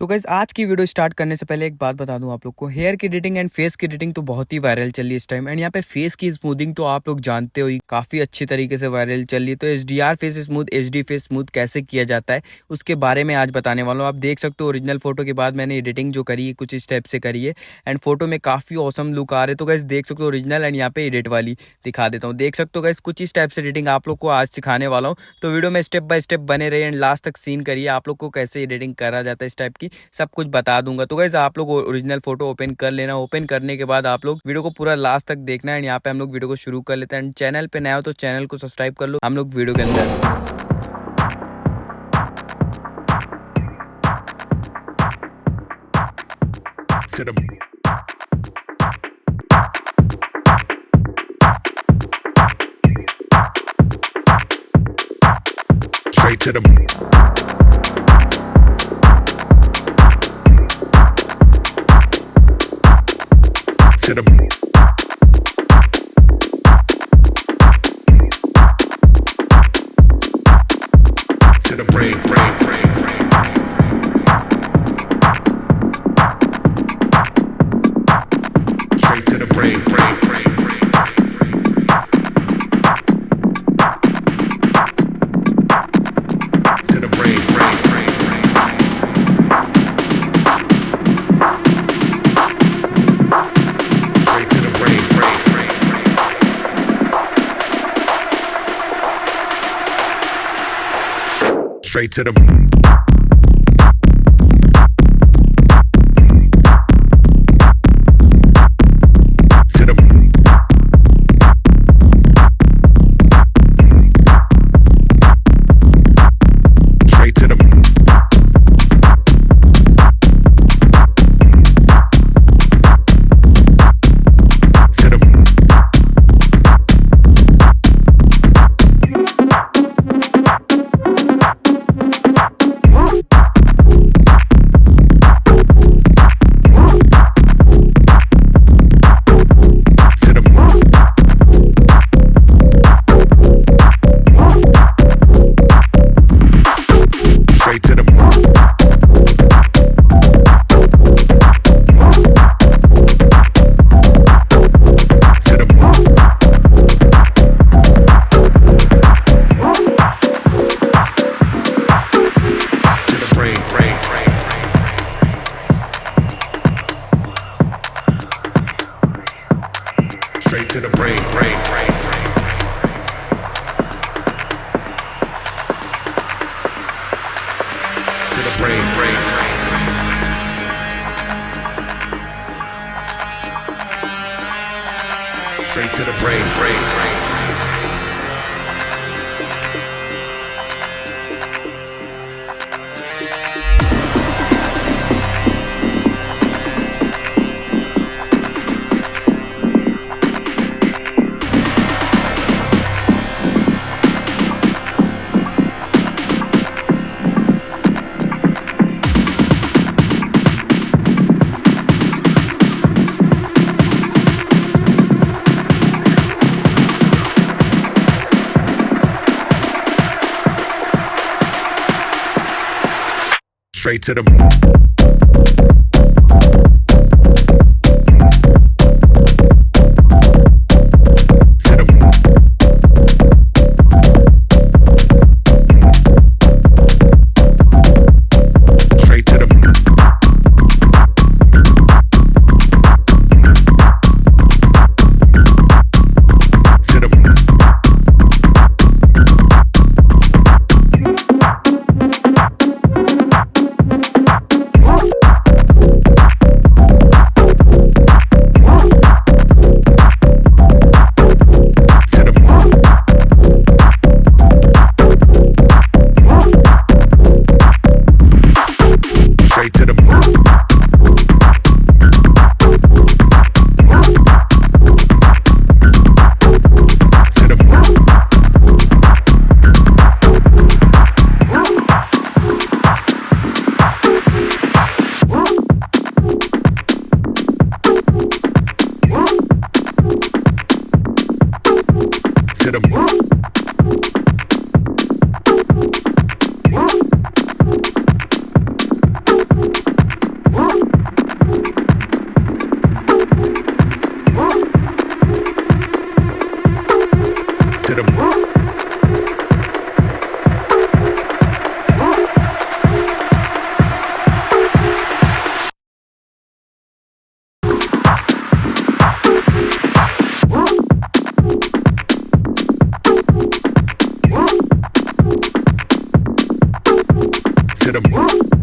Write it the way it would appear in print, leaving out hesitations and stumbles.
तो गाइस आज की वीडियो स्टार्ट करने से पहले एक बात बता दूं आप लोग को, हेयर की एडिटिंग एंड फेस की एडिटिंग तो बहुत ही वायरल चल रही है इस टाइम। एंड यहाँ पे फेस की स्मूथिंग तो आप लोग जानते हो ही, काफी अच्छी तरीके से वायरल चल रही है। तो HDR face smooth, HD face smooth कैसे किया जाता है उसके बारे में आज बताने वाला हूँ। आप देख सकते हो ओरिजिनल फोटो के बाद मैंने एडिटिंग जो करी है कुछ इस टाइप से करी है एंड फोटो में काफी औसम लुक आ रहे। तो गाइस देख सकते हो ओरिजिनल एंड यहाँ पे एडिट वाली दिखा देता हूँ। देख सकते हो गाइस कुछ इस टाइप से एडिटिंग आप लोग को आज सिखाने वाला हूँ। तो वीडियो में स्टेप बाय स्टेप बने रहिए एंड लास्ट तक सीन करिए, आप लोग को कैसे एडिटिंग करा जाता है इस टाइप की सब कुछ बता दूंगा। तो गाइस आप लोग ओरिजिनल फोटो ओपन कर लेना। ओपन करने के बाद आप लोग वीडियो को पूरा लास्ट तक देखना है। यहाँ पे हम लोग वीडियो को शुरू कर लेते हैं। चैनल पे नया हो तो चैनल को सब्सक्राइब कर लो। हम लोग वीडियो के अंदर straight to the to the to the brain straight to the brain to the brain straight to the brain straight to the straight to the brain to the brain straight to the brain straight to the to the